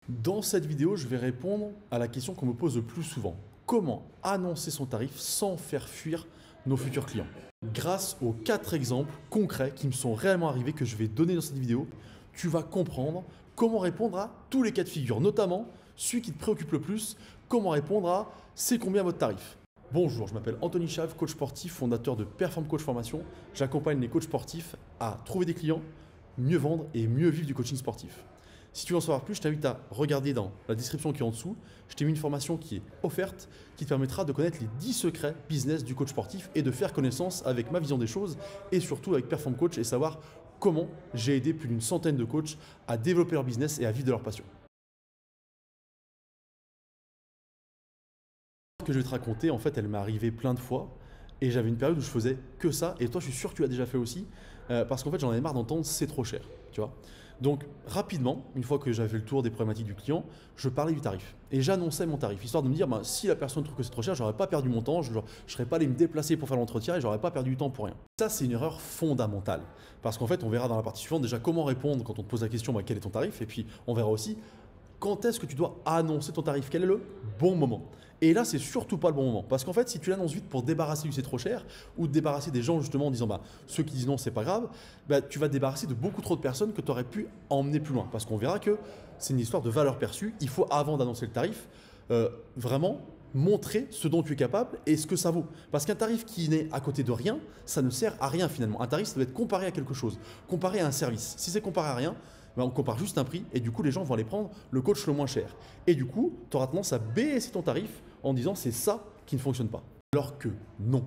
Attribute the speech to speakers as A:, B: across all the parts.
A: Dans cette vidéo, je vais répondre à la question qu'on me pose le plus souvent. Comment annoncer son tarif sans faire fuir nos futurs clients? Grâce aux 4 exemples concrets qui me sont réellement arrivés que je vais donner dans cette vidéo, tu vas comprendre comment répondre à tous les cas de figure, notamment celui qui te préoccupe le plus, comment répondre à c'est combien votre tarif? Bonjour, je m'appelle Anthony Chave, coach sportif, fondateur de Perform Coach Formation. J'accompagne les coachs sportifs à trouver des clients, mieux vendre et mieux vivre du coaching sportif. Si tu veux en savoir plus, je t'invite à regarder dans la description qui est en dessous. Je t'ai mis une formation qui est offerte, qui te permettra de connaître les 10 secrets business du coach sportif et de faire connaissance avec ma vision des choses et surtout avec Perform Coach et savoir comment j'ai aidé plus d'une centaine de coachs à développer leur business et à vivre de leur passion. Que je vais te raconter, en fait, elle m'est arrivée plein de fois et j'avais une période où je faisais que ça. Et toi, je suis sûr que tu l'as déjà fait aussi parce qu'en fait, j'en avais marre d'entendre c'est trop cher, tu vois. Donc, rapidement, une fois que j'avais fait le tour des problématiques du client, je parlais du tarif et j'annonçais mon tarif histoire de me dire si la personne trouve que c'est trop cher, j'aurais pas perdu mon temps, je serais pas allé me déplacer pour faire l'entretien et j'aurais pas perdu du temps pour rien. Ça, c'est une erreur fondamentale parce qu'en fait, on verra dans la partie suivante déjà comment répondre quand on te pose la question quel est ton tarif et puis on verra aussi quand est-ce que tu dois annoncer ton tarif? Quel est le bon moment? Et là, c'est surtout pas le bon moment. Parce qu'en fait, si tu l'annonces vite pour te débarrasser du c'est trop cher, ou te débarrasser des gens justement en disant ceux qui disent non, c'est pas grave, tu vas te débarrasser de beaucoup trop de personnes que tu aurais pu emmener plus loin. Parce qu'on verra que c'est une histoire de valeur perçue. Il faut, avant d'annoncer le tarif, vraiment montrer ce dont tu es capable et ce que ça vaut. Parce qu'un tarif qui n'est à côté de rien, ça ne sert à rien finalement. Un tarif, ça doit être comparé à quelque chose, comparé à un service. Si c'est comparé à rien, on compare juste un prix et du coup les gens vont aller prendre le coach le moins cher. Et du coup, tu auras tendance à baisser ton tarif en disant c'est ça qui ne fonctionne pas. Alors que non.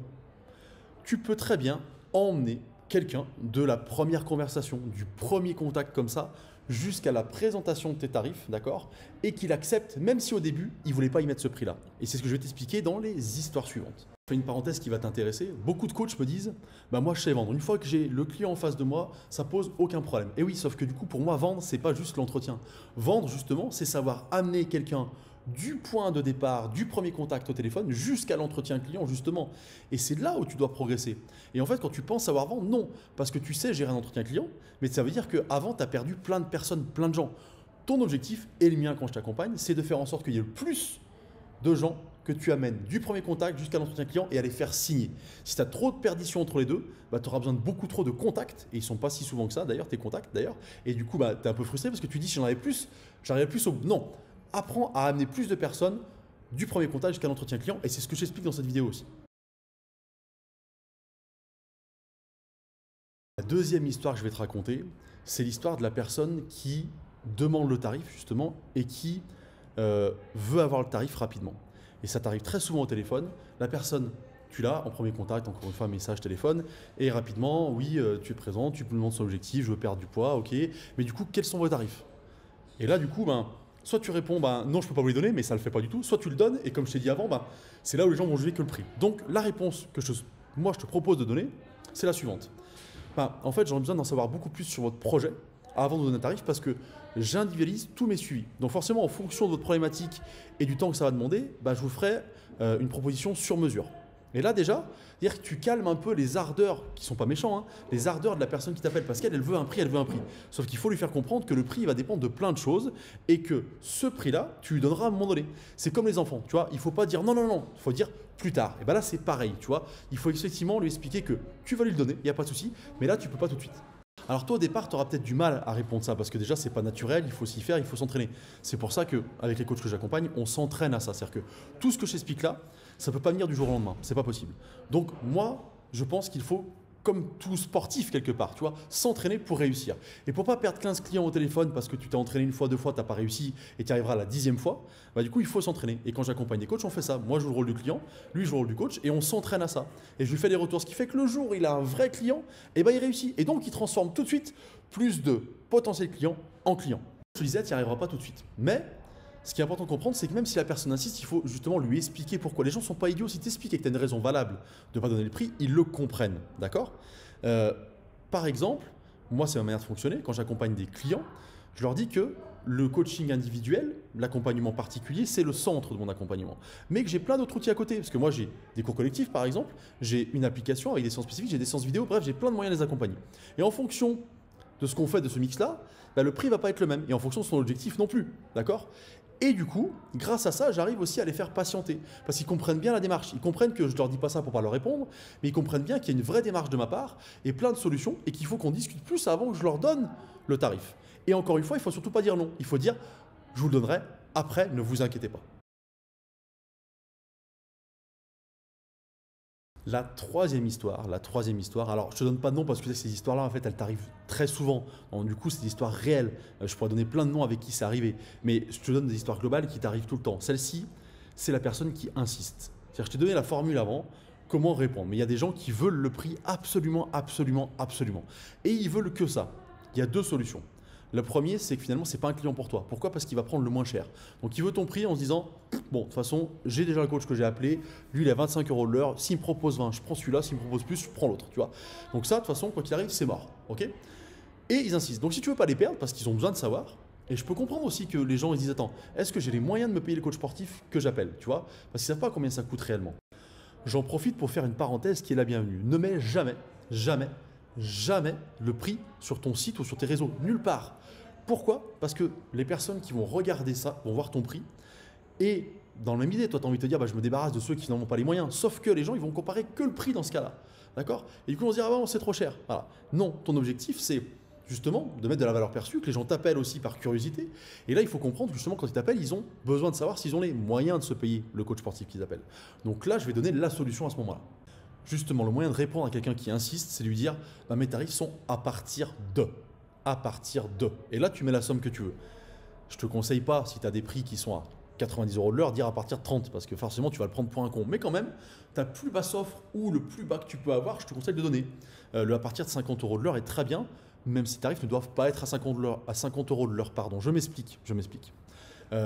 A: Tu peux très bien emmener quelqu'un de la première conversation, du premier contact comme ça, jusqu'à la présentation de tes tarifs, d'accord? Et qu'il accepte, même si au début, il ne voulait pas y mettre ce prix-là. Et c'est ce que je vais t'expliquer dans les histoires suivantes. Je fais une parenthèse qui va t'intéresser. Beaucoup de coachs me disent moi je sais vendre. Une fois que j'ai le client en face de moi, ça pose aucun problème. Et oui, sauf que du coup, pour moi, vendre, c'est pas juste l'entretien. Vendre, justement, c'est savoir amener quelqu'un du point de départ, du premier contact au téléphone, jusqu'à l'entretien client, justement. Et c'est là où tu dois progresser. Et en fait, quand tu penses savoir vendre, non. Parce que tu sais gérer un entretien client, mais ça veut dire qu'avant, tu as perdu plein de personnes, plein de gens. Ton objectif, et le mien quand je t'accompagne, c'est de faire en sorte qu'il y ait le plus de gens que tu amènes du premier contact jusqu'à l'entretien client et à les faire signer. Si tu as trop de perdition entre les deux, tu auras besoin de beaucoup trop de contacts, et ils ne sont pas si souvent que ça d'ailleurs, tes contacts d'ailleurs, et du coup tu es un peu frustré parce que tu dis si j'en avais plus, j'arriverais plus au bout. Non, apprends à amener plus de personnes du premier contact jusqu'à l'entretien client, et c'est ce que j'explique dans cette vidéo aussi. La deuxième histoire que je vais te raconter, c'est l'histoire de la personne qui demande le tarif justement et qui veut avoir le tarif rapidement. Et ça t'arrive très souvent au téléphone. La personne, tu l'as en premier contact, encore une fois, message, téléphone, et rapidement, oui, tu es présent, tu me demandes son objectif, je veux perdre du poids, ok, mais du coup, quels sont vos tarifs? Et là, du coup, soit tu réponds, non, je ne peux pas vous les donner, mais ça ne le fait pas du tout, soit tu le donnes, et comme je t'ai dit avant, c'est là où les gens vont juger que le prix. Donc, la réponse que moi, je te propose de donner, c'est la suivante. En fait, j'aurais besoin d'en savoir beaucoup plus sur votre projet avant de vous donner un tarif parce que j'individualise tous mes suivis. Donc forcément, en fonction de votre problématique et du temps que ça va demander, je vous ferai une proposition sur mesure. Et là déjà, dire que tu calmes un peu les ardeurs, qui ne sont pas méchants, les ardeurs de la personne qui t'appelle, parce qu'elle veut un prix, elle veut un prix. Sauf qu'il faut lui faire comprendre que le prix va dépendre de plein de choses et que ce prix-là, tu lui donneras à un moment donné. C'est comme les enfants, tu vois, il ne faut pas dire non, non, non, il faut dire plus tard. Et là, c'est pareil, tu vois, il faut effectivement lui expliquer que tu vas lui le donner, il n'y a pas de souci, mais là, tu ne peux pas tout de suite. Alors toi au départ, tu auras peut-être du mal à répondre ça parce que déjà c'est pas naturel, il faut s'y faire, il faut s'entraîner. C'est pour ça qu'avec les coachs que j'accompagne, on s'entraîne à ça. C'est-à-dire que tout ce que je t'explique là, ça ne peut pas venir du jour au lendemain, c'est pas possible. Donc moi, je pense qu'il faut, comme tout sportif quelque part, tu vois, s'entraîner pour réussir. Et pour pas perdre 15 clients au téléphone parce que tu t'es entraîné une fois, deux fois, tu n'as pas réussi et tu arriveras à la 10e fois, du coup il faut s'entraîner. Et quand j'accompagne des coachs, on fait ça. Moi je joue le rôle du client, lui je joue le rôle du coach et on s'entraîne à ça. Et je lui fais des retours, ce qui fait que le jour où il a un vrai client, il réussit. Et donc il transforme tout de suite plus de potentiels clients en clients. Je te disais, tu n'y arriveras pas tout de suite. Mais ce qui est important de comprendre, c'est que même si la personne insiste, il faut justement lui expliquer pourquoi. Les gens ne sont pas idiots. Si tu expliques et que tu as une raison valable de ne pas donner le prix, ils le comprennent. D'accord? Par exemple, moi, c'est ma manière de fonctionner. Quand j'accompagne des clients, je leur dis que le coaching individuel, l'accompagnement particulier, c'est le centre de mon accompagnement. Mais que j'ai plein d'autres outils à côté. Parce que moi, j'ai des cours collectifs, par exemple. J'ai une application avec des séances spécifiques, j'ai des séances vidéo. Bref, j'ai plein de moyens de les accompagner. Et en fonction de ce qu'on fait de ce mix-là, bah, le prix ne va pas être le même. Et en fonction de son objectif non plus. D'accord? Et du coup, grâce à ça, j'arrive aussi à les faire patienter. Parce qu'ils comprennent bien la démarche. Ils comprennent que je ne leur dis pas ça pour pas leur répondre, mais ils comprennent bien qu'il y a une vraie démarche de ma part et plein de solutions et qu'il faut qu'on discute plus avant que je leur donne le tarif. Et encore une fois, il ne faut surtout pas dire non. Il faut dire, je vous le donnerai après, ne vous inquiétez pas. La troisième histoire, alors je te donne pas de nom parce que ces histoires-là, en fait, elles t'arrivent très souvent. Donc, du coup, c'est des histoires réelles. Je pourrais donner plein de noms avec qui c'est arrivé, mais je te donne des histoires globales qui t'arrivent tout le temps. Celle-ci, c'est la personne qui insiste. C'est-à-dire, je t'ai donné la formule avant, comment répondre. Mais il y a des gens qui veulent le prix absolument, absolument, absolument. Et ils veulent que ça. Il y a deux solutions. Le premier, c'est que finalement, ce n'est pas un client pour toi. Pourquoi? Parce qu'il va prendre le moins cher. Donc, il veut ton prix en se disant, bon, de toute façon, j'ai déjà le coach que j'ai appelé, lui, il est à 25 € de l'heure. S'il me propose 20, je prends celui-là. S'il me propose plus, je prends l'autre. Tu vois? Donc ça, de toute façon, quand il arrive, c'est mort. Ok? Et ils insistent. Donc, si tu veux pas les perdre, parce qu'ils ont besoin de savoir, et je peux comprendre aussi que les gens ils disent, attends, est-ce que j'ai les moyens de me payer le coach sportif que j'appelle? Tu vois? Parce qu'ils ne savent pas combien ça coûte réellement. J'en profite pour faire une parenthèse qui est la bienvenue. Ne mets jamais, jamais, jamais le prix sur ton site ou sur tes réseaux. Nulle part. Pourquoi? Parce que les personnes qui vont regarder ça vont voir ton prix et dans le même idée, toi tu as envie de te dire bah, je me débarrasse de ceux qui n'en ont pas les moyens, sauf que les gens ils vont comparer que le prix dans ce cas-là. D'accord? Et du coup on se dit ah bon, c'est trop cher. Voilà. Non, ton objectif c'est justement de mettre de la valeur perçue, que les gens t'appellent aussi par curiosité. Et là il faut comprendre que justement quand ils t'appellent, ils ont besoin de savoir s'ils ont les moyens de se payer le coach sportif qu'ils appellent. Donc là je vais donner la solution à ce moment-là. Justement, le moyen de répondre à quelqu'un qui insiste, c'est de lui dire bah, mes tarifs sont à partir de. À partir de. Et là, tu mets la somme que tu veux. Je ne te conseille pas, si tu as des prix qui sont à 90 € de l'heure, dire à partir de 30, parce que forcément, tu vas le prendre pour un con. Mais quand même, ta plus basse offre ou le plus bas que tu peux avoir, je te conseille de donner. Le à partir de 50 € de l'heure est très bien, même si les tarifs ne doivent pas être à 50 € de l'heure. Pardon. Je m'explique. On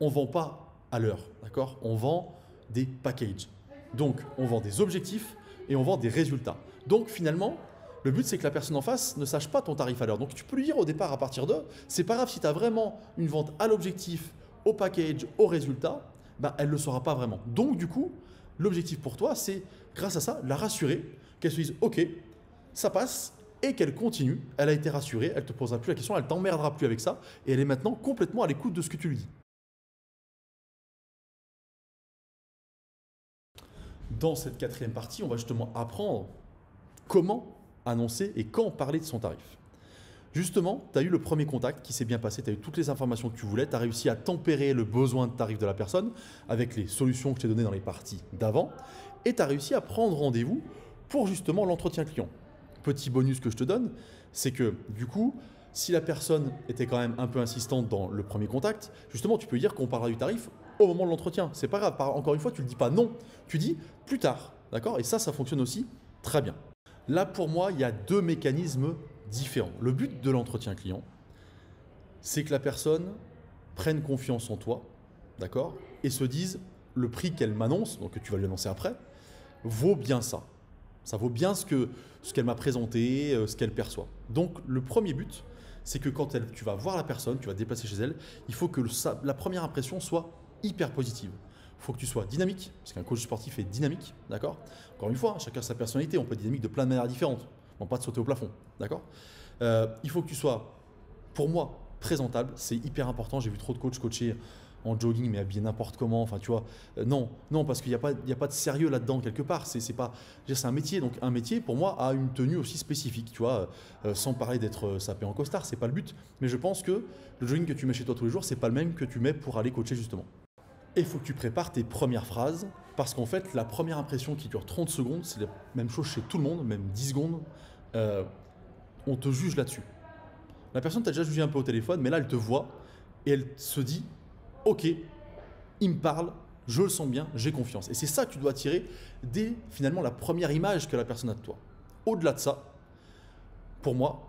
A: ne vend pas à l'heure, d'accord? On vend des packages. Donc, on vend des objectifs et on vend des résultats. Donc, finalement, le but, c'est que la personne en face ne sache pas ton tarif à l'heure. Donc, tu peux lui dire au départ à partir de, c'est pas grave si tu as vraiment une vente à l'objectif, au package, au résultat, bah, elle ne le saura pas vraiment. Donc, du coup, l'objectif pour toi, c'est, grâce à ça, la rassurer, qu'elle se dise, OK, ça passe, et qu'elle continue. Elle a été rassurée, elle ne te posera plus la question, elle ne t'emmerdera plus avec ça, et elle est maintenant complètement à l'écoute de ce que tu lui dis. Dans cette quatrième partie, on va justement apprendre comment annoncer et quand parler de son tarif. Justement, tu as eu le premier contact qui s'est bien passé, tu as eu toutes les informations que tu voulais, tu as réussi à tempérer le besoin de tarif de la personne avec les solutions que je t'ai données dans les parties d'avant et tu as réussi à prendre rendez-vous pour justement l'entretien client. Petit bonus que je te donne, c'est que du coup, si la personne était quand même un peu insistante dans le premier contact, justement, tu peux dire qu'on parlera du tarif au moment de l'entretien. C'est pas grave, encore une fois, tu ne le dis pas non, tu dis plus tard, d'accord? Et ça fonctionne aussi très bien. Là, pour moi, il y a deux mécanismes différents. Le but de l'entretien client, c'est que la personne prenne confiance en toi, d'accord, et se dise le prix qu'elle m'annonce, donc que tu vas lui annoncer après, vaut bien ça. Ça vaut bien ce qu'elle m'a présenté, ce qu'elle perçoit. Donc, le premier but, c'est que quand tu vas voir la personne, tu vas te déplacer chez elle, il faut que la première impression soit hyper positive. Il faut que tu sois dynamique, parce qu'un coach sportif est dynamique, d'accord? Encore une fois, chacun sa personnalité, on peut être dynamique de plein de manières différentes, non pas de sauter au plafond, d'accord? Il faut que tu sois, pour moi, présentable, c'est hyper important. J'ai vu trop de coachs coacher en jogging, mais habillés n'importe comment, enfin tu vois, non, parce qu'il n'y a pas de sérieux là-dedans quelque part, c'est un métier, donc un métier pour moi a une tenue aussi spécifique, tu vois, sans parler d'être sapé en costard, c'est pas le but, mais je pense que le jogging que tu mets chez toi tous les jours, c'est pas le même que tu mets pour aller coacher justement. Et il faut que tu prépares tes premières phrases parce qu'en fait, la première impression qui dure 30 secondes, c'est la même chose chez tout le monde, même 10 secondes. On te juge là-dessus. La personne t'a déjà jugé un peu au téléphone, mais là, elle te voit et elle se dit « Ok, il me parle, je le sens bien, j'ai confiance. » Et c'est ça que tu dois tirer dès finalement la première image que la personne a de toi. Au-delà de ça, pour moi,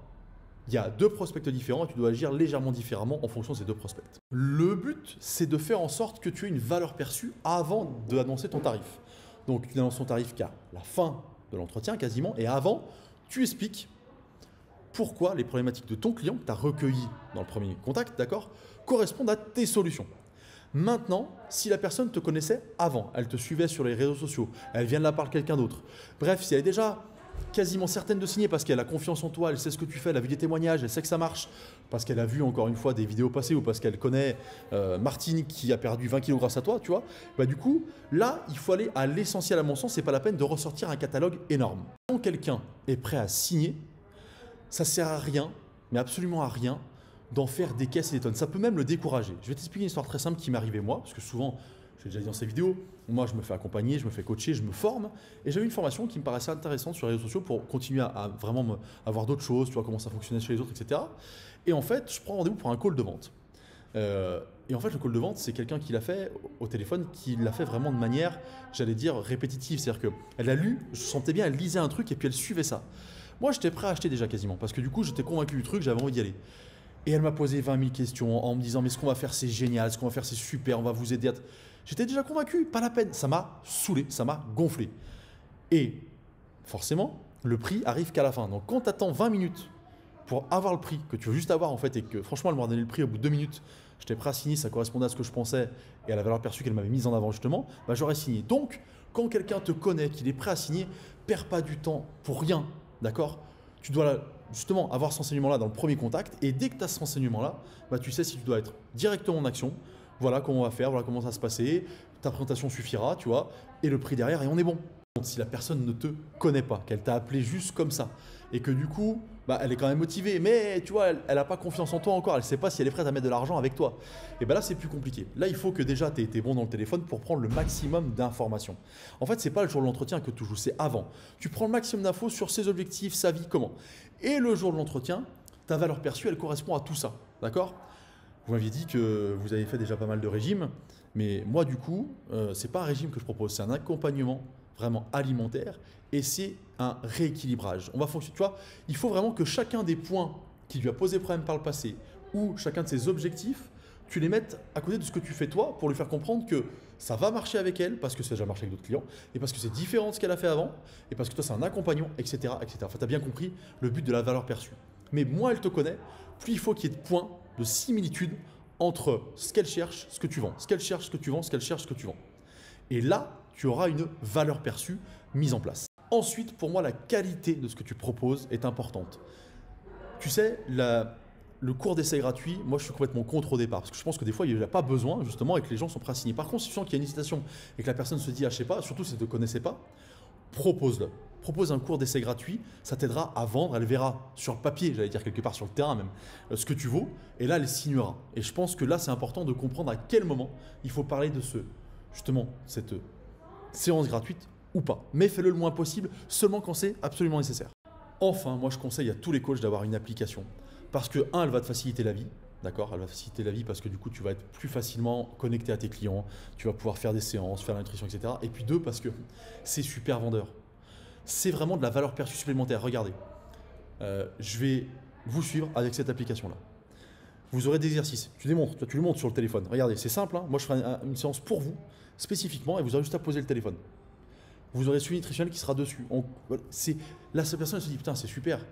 A: il y a deux prospects différents et tu dois agir légèrement différemment en fonction de ces deux prospects. Le but, c'est de faire en sorte que tu aies une valeur perçue avant d'annoncer ton tarif. Donc, tu annonces ton tarif qu'à la fin de l'entretien quasiment et avant, tu expliques pourquoi les problématiques de ton client que tu as recueillies dans le premier contact, d'accord, correspondent à tes solutions. Maintenant, si la personne te connaissait avant, elle te suivait sur les réseaux sociaux, elle vient de la part de quelqu'un d'autre, bref, si elle est déjà quasiment certaine de signer parce qu'elle a confiance en toi, elle sait ce que tu fais, elle a vu des témoignages, elle sait que ça marche, parce qu'elle a vu encore une fois des vidéos passées ou parce qu'elle connaît Martine qui a perdu 20 kilos grâce à toi, tu vois. Bah, du coup, là, il faut aller à l'essentiel à mon sens, c'est pas la peine de ressortir un catalogue énorme. Quand quelqu'un est prêt à signer, ça sert à rien, mais absolument à rien, d'en faire des caisses et des tonnes. Ça peut même le décourager. Je vais t'expliquer une histoire très simple qui m'est arrivée moi, parce que souvent, j'ai déjà dit dans ces vidéos, moi je me fais accompagner, je me fais coacher, je me forme, et j'avais une formation qui me paraissait intéressante sur les réseaux sociaux pour continuer à vraiment avoir d'autres choses, tu vois comment ça fonctionnait chez les autres, etc. Et en fait, je prends rendez-vous pour un call de vente. Et en fait, le call de vente, c'est quelqu'un qui l'a fait au téléphone, qui l'a fait vraiment de manière, j'allais dire, répétitive. C'est-à-dire qu'elle a lu, je sentais bien, elle lisait un truc et puis elle suivait ça. Moi, j'étais prêt à acheter déjà quasiment, parce que du coup, j'étais convaincu du truc, j'avais envie d'y aller. Et elle m'a posé 20 000 questions en me disant, mais ce qu'on va faire, c'est génial, ce qu'on va faire, c'est super, on va vous aider. J'étais déjà convaincu, pas la peine. Ça m'a saoulé, ça m'a gonflé. Et forcément, le prix arrive qu'à la fin. Donc quand tu attends 20 minutes pour avoir le prix que tu veux juste avoir en fait, et que franchement, elle m'a donné le prix au bout de 2 minutes, j'étais prêt à signer, ça correspondait à ce que je pensais et à la valeur perçue qu'elle m'avait mise en avant justement, bah, j'aurais signé. Donc, quand quelqu'un te connaît, qu'il est prêt à signer, perds pas du temps pour rien, d'accord? Tu dois justement avoir ce renseignement-là dans le premier contact, et dès que tu as ce renseignement-là, bah, tu sais si tu dois être directement en action. Voilà comment on va faire, voilà comment ça va se passer, ta présentation suffira, tu vois, et le prix derrière, et on est bon. Si la personne ne te connaît pas, qu'elle t'a appelé juste comme ça, et que du coup, bah, elle est quand même motivée, mais tu vois, elle n'a pas confiance en toi encore, elle ne sait pas si elle est prête à mettre de l'argent avec toi, et bien là, c'est plus compliqué. Là, il faut que déjà tu aies été bon dans le téléphone pour prendre le maximum d'informations. En fait, ce n'est pas le jour de l'entretien que tu joues, c'est avant. Tu prends le maximum d'infos sur ses objectifs, sa vie, comment. Et le jour de l'entretien, ta valeur perçue, elle correspond à tout ça, d'accord? Vous m'aviez dit que vous avez fait déjà pas mal de régimes, mais moi, du coup, ce n'est pas un régime que je propose, c'est un accompagnement vraiment alimentaire, et c'est un rééquilibrage. On va fonctionner, tu vois, il faut vraiment que chacun des points qui lui a posé problème par le passé ou chacun de ses objectifs, tu les mettes à côté de ce que tu fais toi pour lui faire comprendre que ça va marcher avec elle parce que ça a déjà marché avec d'autres clients et parce que c'est différent de ce qu'elle a fait avant et parce que toi c'est un accompagnant, etc. etc. Enfin, tu as bien compris le but de la valeur perçue. Mais moins elle te connaît, plus il faut qu'il y ait de points de similitude entre ce qu'elle cherche, ce que tu vends, ce qu'elle cherche, ce que tu vends, ce qu'elle cherche, ce que tu vends. Et là, tu auras une valeur perçue mise en place. Ensuite, pour moi, la qualité de ce que tu proposes est importante. Tu sais, le cours d'essai gratuit, moi je suis complètement contre au départ, parce que je pense que des fois il n'y a pas besoin justement et que les gens sont prêts à signer. Par contre, si tu sens qu'il y a une hésitation et que la personne se dit, ah je sais pas, surtout si elle ne te connaissait pas, propose-le. Propose un cours d'essai gratuit, ça t'aidera à vendre, elle verra sur le papier, j'allais dire quelque part sur le terrain même, ce que tu vaux, et là elle signera. Et je pense que là c'est important de comprendre à quel moment il faut parler de justement cette séance gratuite ou pas. Mais fais-le le moins possible, seulement quand c'est absolument nécessaire. Enfin, moi je conseille à tous les coachs d'avoir une application. Parce que, un, elle va te faciliter la vie. D'accord? Elle va faciliter la vie parce que du coup, tu vas être plus facilement connecté à tes clients, tu vas pouvoir faire des séances, faire la nutrition, etc. Et puis deux, parce que c'est super vendeur. C'est vraiment de la valeur perçue supplémentaire. Regardez, je vais vous suivre avec cette application-là. Vous aurez des exercices. Tu les montres, tu le montres sur le téléphone. Regardez, c'est simple. Hein. Moi, je ferai une séance pour vous, spécifiquement, et vous aurez juste à poser le téléphone. Vous aurez suivi nutritionnel qui sera dessus. Là, cette personne elle se dit, putain, c'est super.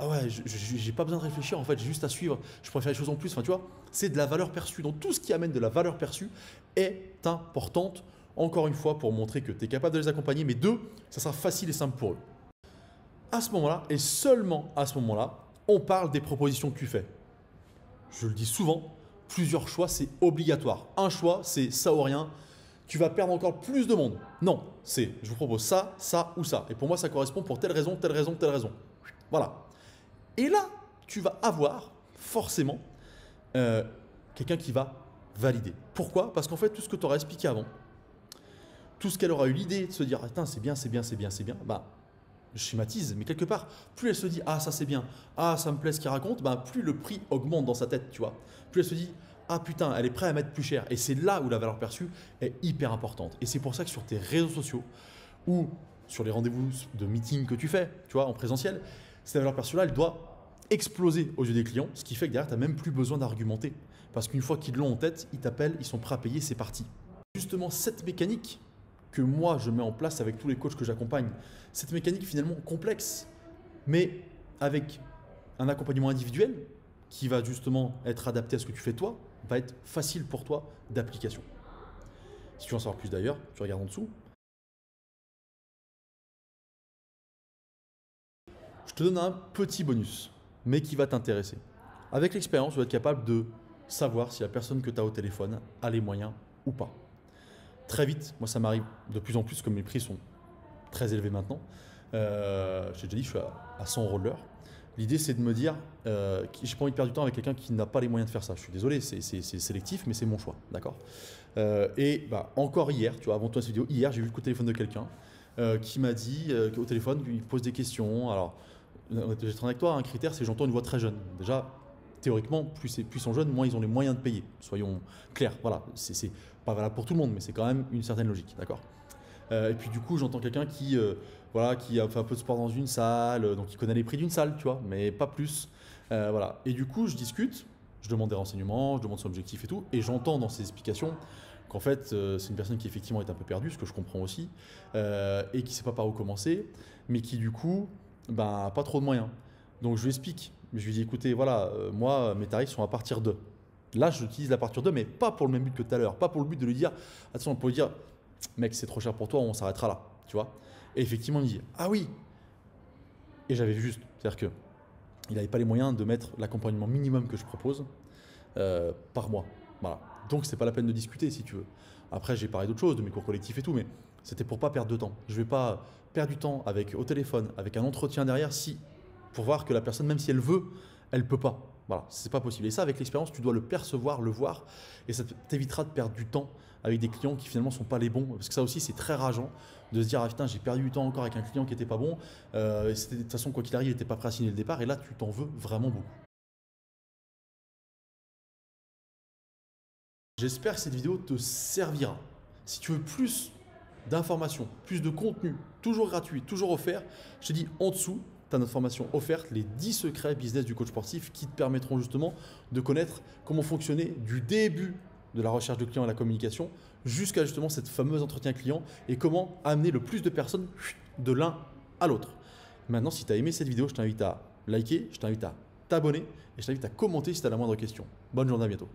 A: Ah ouais, j'ai pas besoin de réfléchir, en fait, j'ai juste à suivre, je pourrais faire les choses en plus. Enfin, tu vois, c'est de la valeur perçue. Donc, tout ce qui amène de la valeur perçue est importante, encore une fois, pour montrer que tu es capable de les accompagner, mais deux, ça sera facile et simple pour eux. À ce moment-là, et seulement à ce moment-là, on parle des propositions que tu fais. Je le dis souvent, plusieurs choix, c'est obligatoire. Un choix, c'est ça ou rien. Tu vas perdre encore plus de monde. Non, c'est je vous propose ça, ça ou ça. Et pour moi, ça correspond pour telle raison, telle raison, telle raison. Voilà. Et là, tu vas avoir forcément quelqu'un qui va valider. Pourquoi? Parce qu'en fait, tout ce que tu auras expliqué avant, tout ce qu'elle aura eu l'idée de se dire, attends, c'est bien, c'est bien, c'est bien, c'est bien, bah, je schématise, mais quelque part, plus elle se dit, ah, ça c'est bien, ah, ça me plaît ce qu'il raconte, bah, plus le prix augmente dans sa tête, tu vois. Plus elle se dit, ah putain, elle est prête à mettre plus cher. Et c'est là où la valeur perçue est hyper importante. Et c'est pour ça que sur tes réseaux sociaux ou sur les rendez-vous de meeting que tu fais, tu vois, en présentiel, cette valeur perçue-là, elle doit exploser aux yeux des clients, ce qui fait que derrière, tu n'as même plus besoin d'argumenter. Parce qu'une fois qu'ils l'ont en tête, ils t'appellent, ils sont prêts à payer, c'est parti. Justement, cette mécanique que moi, je mets en place avec tous les coachs que j'accompagne, cette mécanique finalement complexe, mais avec un accompagnement individuel qui va justement être adapté à ce que tu fais toi, va être facile pour toi d'application. Si tu veux en savoir plus d'ailleurs, tu regardes en dessous. te donne un petit bonus, mais qui va t'intéresser. Avec l'expérience, tu vas être capable de savoir si la personne que tu as au téléphone a les moyens ou pas. Très vite, moi ça m'arrive de plus en plus, comme mes prix sont très élevés maintenant. J'ai déjà dit, je suis à 100 € de l'heure. L'idée, c'est de me dire, j'ai pas envie de perdre du temps avec quelqu'un qui n'a pas les moyens de faire ça. Je suis désolé, c'est sélectif, mais c'est mon choix, d'accord. Et bah, encore hier, tu vois, avant toi cette vidéo, hier, j'ai vu le coup de téléphone de quelqu'un qui m'a dit, au téléphone, il pose des questions. Alors, je vais être avec toi, un critère, c'est j'entends une voix très jeune. Déjà, théoriquement, plus ils sont jeunes, moins ils ont les moyens de payer. Soyons clairs, voilà, c'est pas valable pour tout le monde, mais c'est quand même une certaine logique, d'accord. Et puis du coup, j'entends quelqu'un voilà, qui a fait un peu de sport dans une salle, donc il connaît les prix d'une salle, tu vois, mais pas plus. Voilà. Et du coup, je discute, je demande des renseignements, je demande son objectif et tout, et j'entends dans ses explications qu'en fait, c'est une personne qui effectivement est un peu perdue, ce que je comprends aussi, et qui ne sait pas par où commencer, mais qui du coup, ben, a pas trop de moyens. Donc je lui explique, je lui dis, écoutez, voilà, moi, mes tarifs sont à partir de. Là, j'utilise la partir de, mais pas pour le même but que tout à l'heure, pas pour le but de lui dire, attention, pour lui dire, mec, c'est trop cher pour toi, on s'arrêtera là, tu vois. Et effectivement, il me dit, ah oui. Et j'avais vu juste, c'est-à-dire que il n'avait pas les moyens de mettre l'accompagnement minimum que je propose par mois. Voilà. Donc, c'est pas la peine de discuter si tu veux. Après, j'ai parlé d'autres choses, de mes cours collectifs et tout, mais c'était pour pas perdre de temps. Je vais pas perdre du temps au téléphone, avec un entretien derrière, pour voir que la personne, même si elle veut, elle peut pas. Voilà, c'est pas possible. Et ça, avec l'expérience, tu dois le percevoir, le voir, et ça t'évitera de perdre du temps avec des clients qui finalement sont pas les bons. Parce que ça aussi, c'est très rageant de se dire, ah putain, j'ai perdu du temps encore avec un client qui était pas bon. De toute façon, quoi qu'il arrive, il n'était pas prêt à signer le départ, et là, tu t'en veux vraiment beaucoup. J'espère que cette vidéo te servira. Si tu veux plus d'informations, plus de contenu, toujours gratuit, toujours offert, je te dis en dessous, tu as notre formation offerte, les 10 secrets business du coach sportif qui te permettront justement de connaître comment fonctionner du début de la recherche de clients et la communication jusqu'à justement cette fameuse entretien client et comment amener le plus de personnes de l'un à l'autre. Maintenant, si tu as aimé cette vidéo, je t'invite à liker, je t'invite à t'abonner et je t'invite à commenter si tu as la moindre question. Bonne journée, à bientôt.